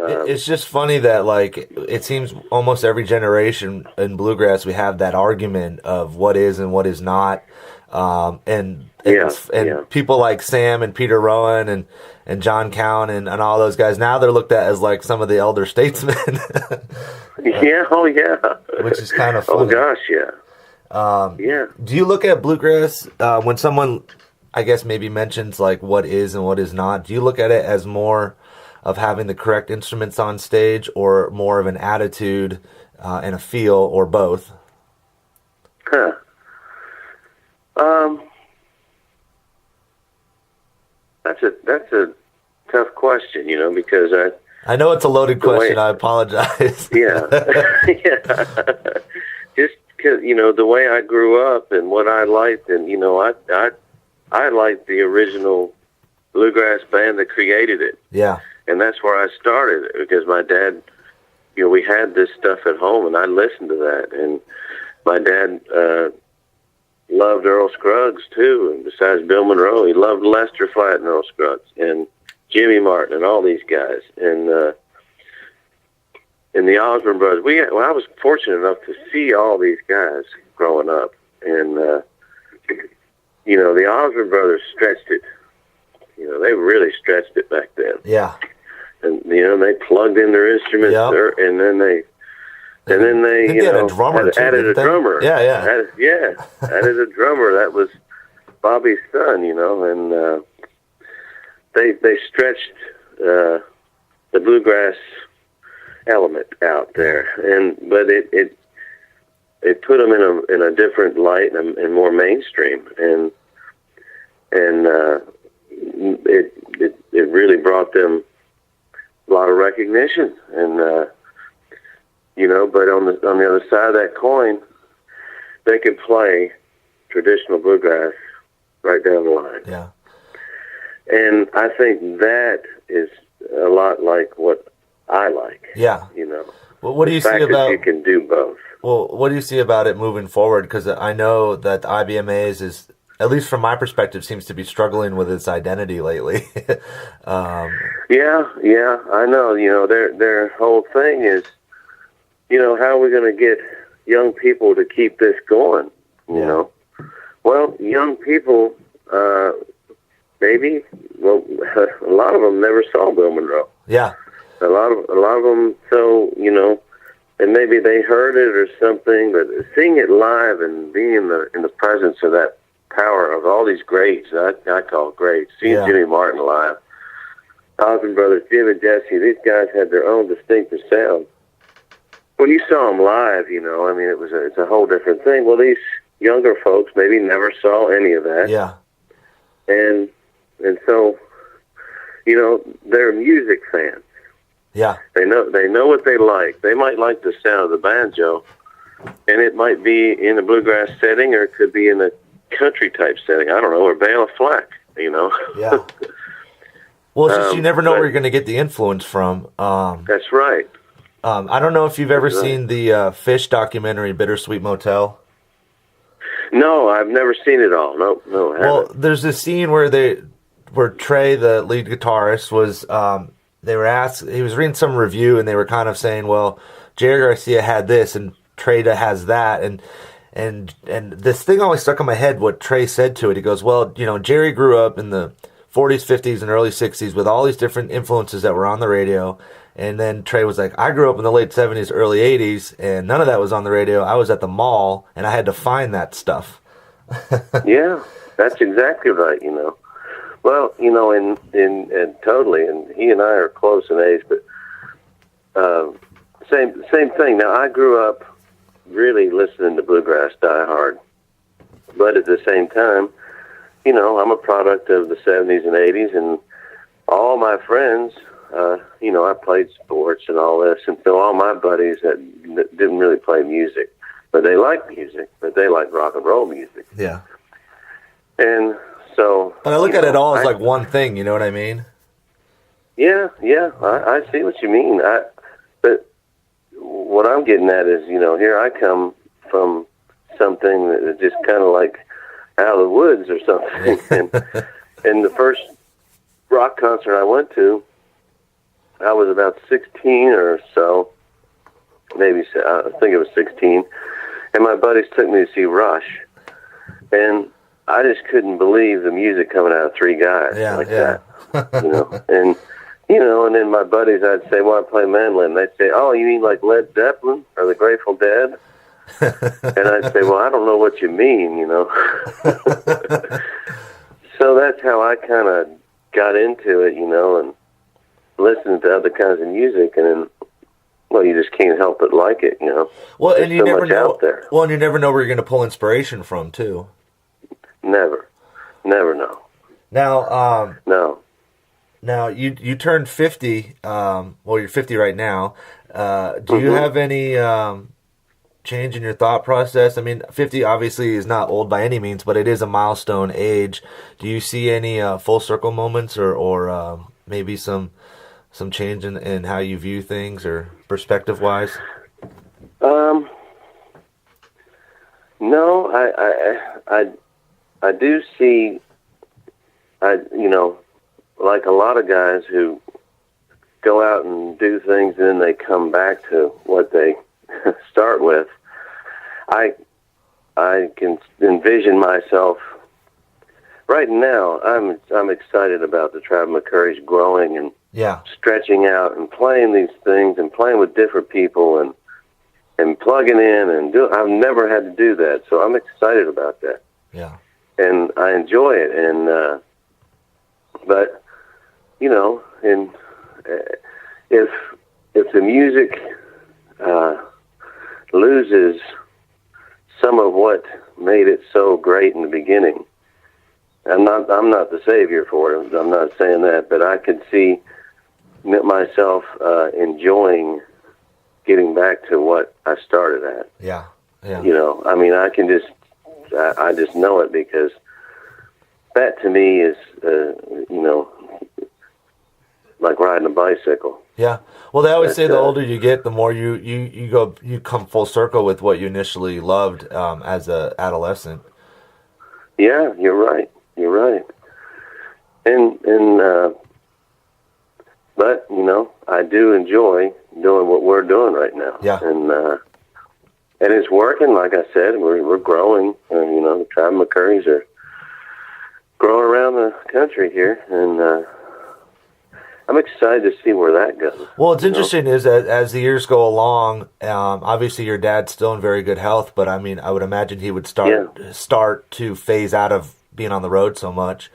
It's just funny that, like, it seems almost every generation in bluegrass we have that argument of what is and what is not, and people like Sam and Peter Rowan and John Cowan and all those guys, now they're looked at as like some of the elder statesmen. Which is kind of funny. Oh gosh, yeah. Do you look at bluegrass when someone, I guess, maybe mentions like what is and what is not? Do you look at it as more of having the correct instruments on stage, or more of an attitude and a feel, or both? That's a tough question, because I know it's a loaded question. I apologize. Yeah. Just because, the way I grew up and what I liked, and, I liked the original bluegrass band that created it. Yeah. And that's where I started, because my dad, we had this stuff at home, and I listened to that. And my dad loved Earl Scruggs, too. And besides Bill Monroe, he loved Lester Flatt and Earl Scruggs and Jimmy Martin and all these guys. And the Osborne brothers, I was fortunate enough to see all these guys growing up. And, the Osborne brothers stretched it. They really stretched it back then. Yeah. And, they plugged in their instruments, and then they had a drummer added a drummer. Yeah. Added a drummer. That was Bobby's son, and they stretched the bluegrass element out there, but it put them in a different light and more mainstream, and it really brought them a lot of recognition, and but on the other side of that coin, they can play traditional bluegrass right down the line. Yeah. And I think that is a lot like what I like. Yeah. Well, what do you see about you can do both? Well, what do you see about it moving forward? Because I know that the IBMAs is, at least from my perspective, seems to be struggling with its identity lately. Yeah, I know. Their whole thing is, how are we going to get young people to keep this going? You know, well, young people, maybe. Well, a lot of them never saw Bill Monroe. Yeah, a lot of them. So and maybe they heard it or something, but seeing it live and being in the presence of that power of all these greats, I call greats. Seeing Jimmy Martin live, Osmond Brothers, Jim and Jesse, these guys had their own distinctive sound. When you saw them live, it's a whole different thing. Well, these younger folks maybe never saw any of that. Yeah. And so, they're music fans. Yeah. They know what they like. They might like the sound of the banjo, and it might be in a bluegrass setting, or it could be in a country type setting. I don't know, or Bela Fleck, Yeah. Well, it's just you never know where you're going to get the influence from. That's right. I don't know if you've ever seen the Fish documentary, Bittersweet Motel. No, I've never seen it all. No, I haven't. Well, there's this scene where Trey, the lead guitarist, was they were asked. He was reading some review, and they were kind of saying, "Well, Jerry Garcia had this, and Trey has that," and this thing always stuck in my head. What Trey said to it, he goes, "Well, Jerry grew up in the 40s, 50s, and early 60s with all these different influences that were on the radio." And then Trey was like, I grew up in the late 70s, early 80s, and none of that was on the radio. I was at the mall, and I had to find that stuff. Yeah, that's exactly right, Well, and totally, and he and I are close in age, but same thing. Now, I grew up really listening to bluegrass die hard, but at the same time, I'm a product of the 70s and 80s, and all my friends, I played sports and all this, and so all my buddies that didn't really play music, but they liked music, but they liked rock and roll music. Yeah. And so... But I look at it all as like one thing, you know what I mean? Yeah, I see what you mean. But what I'm getting at is, here I come from something that is just kind of like out of the woods or something. And the first rock concert I went to, I was about 16 or so, maybe, I think it was 16, and my buddies took me to see Rush, and I just couldn't believe the music coming out of three guys that, and then my buddies, I'd say, well, I play mandolin. They'd say, oh, you mean like Led Zeppelin or the Grateful Dead? And I'd say, well, I don't know what you mean, So that's how I kind of got into it, and listened to other kinds of music, and then, well, you just can't help but like it, Well, and you never know out there. Well, and you never know where you're going to pull inspiration from, too. Never know. Now, no. Now you turned 50. Well, you're 50 right now. Do you have any change in your thought process? I mean, 50 obviously is not old by any means, but it is a milestone age. Do you see any full circle moments, or maybe some change in how you view things, or perspective wise? No, I do see. Like a lot of guys who go out and do things and then they come back to what they start with. I can envision myself right now. I'm excited about the Rob McCoury's growing and stretching out and playing these things and playing with different people and plugging in and I've never had to do that, so I'm excited about that. Yeah, and I enjoy it. And but and if the music loses some of what made it so great in the beginning, I'm not the savior for it. I'm not saying that, but I could see myself enjoying getting back to what I started at. Yeah. I mean, I just know it, because that to me is, like riding a bicycle. Yeah. Well, they always say the older you get, the more you come full circle with what you initially loved as a adolescent. Yeah, you're right. And but I do enjoy doing what we're doing right now. Yeah. And it's working. Like I said, we're growing. And the Rob McCoury's are growing around the country here, and I'm excited to see where that goes. Well, it's interesting is that as the years go along, obviously your dad's still in very good health, but I mean, I would imagine he would start to phase out of being on the road so much.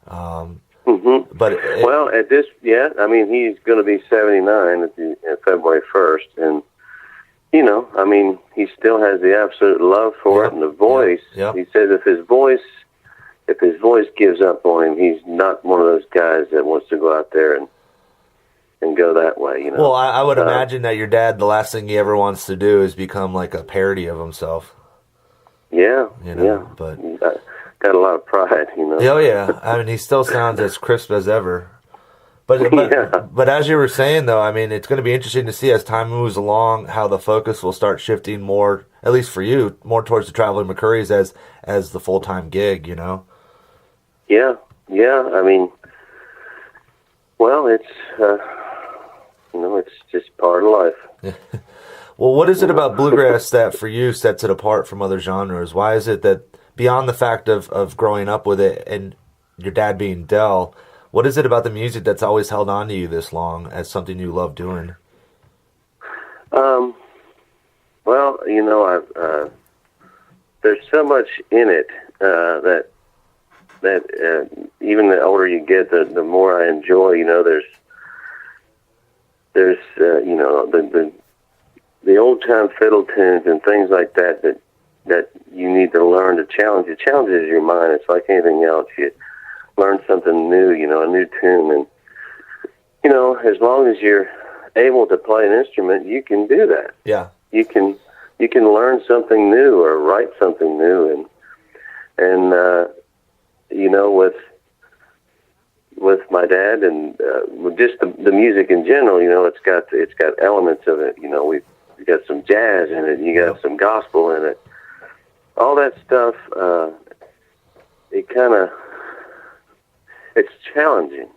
But at this, I mean, he's going to be 79 at February 1st, and I mean, he still has the absolute love for it and the voice. Yep. He says if his voice gives up on him, he's not one of those guys that wants to go out there and go that way, Well, I would imagine that your dad, the last thing he ever wants to do is become like a parody of himself. Yeah, but got a lot of pride, Oh yeah, I mean, he still sounds as crisp as ever. But as you were saying, though, I mean, it's going to be interesting to see as time moves along how the focus will start shifting more, at least for you, more towards the traveling McCoury's as the full-time gig, Yeah. I mean, well, it's it's just part of life. Well, what is it about bluegrass that for you sets it apart from other genres? Why is it that beyond the fact of growing up with it and your dad being Del, what is it about the music that's always held on to you this long as something you love doing? Well, there's so much in it that even the older you get, the more I enjoy. There's the old time fiddle tunes and things like that you need to learn to challenge. It challenges your mind. It's like anything else. You learn something new, a new tune, and as long as you're able to play an instrument, you can do that. Yeah, you can learn something new or write something new, and with my dad and with just the music in general, it's got elements of it. We got some jazz in it. You got some gospel in it. All that stuff. It's challenging.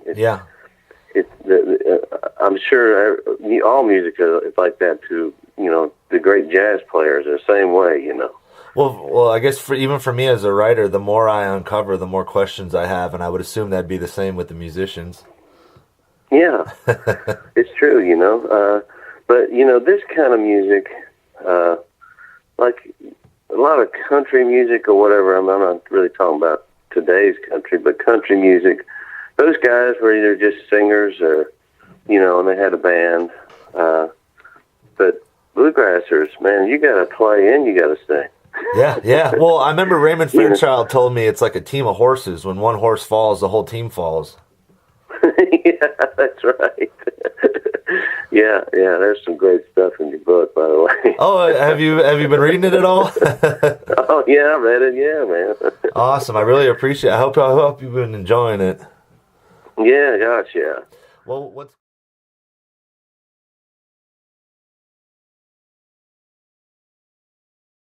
I'm sure all music is like that too. You know, the great jazz players are the same way. You know. Well, I guess even for me as a writer, the more I uncover, the more questions I have, and I would assume that'd be the same with the musicians. Yeah, it's true. You know, but you know, this kind of music, like a lot of country music or whatever. I'm not really talking about today's country, but country music. Those guys were either just singers or, you know, and they had a band. But bluegrassers, man, you got to play and you got to sing. Yeah. Well, I remember Raymond Fairchild told me it's like a team of horses. When one horse falls, the whole team falls. Yeah, that's right. Yeah. There's some great stuff in your book, by the way. Oh, have you been reading it at all? Oh yeah, I read it. Yeah, man. Awesome. I really appreciate it. I hope you've been enjoying it. Yeah, gosh, yeah. Well, what's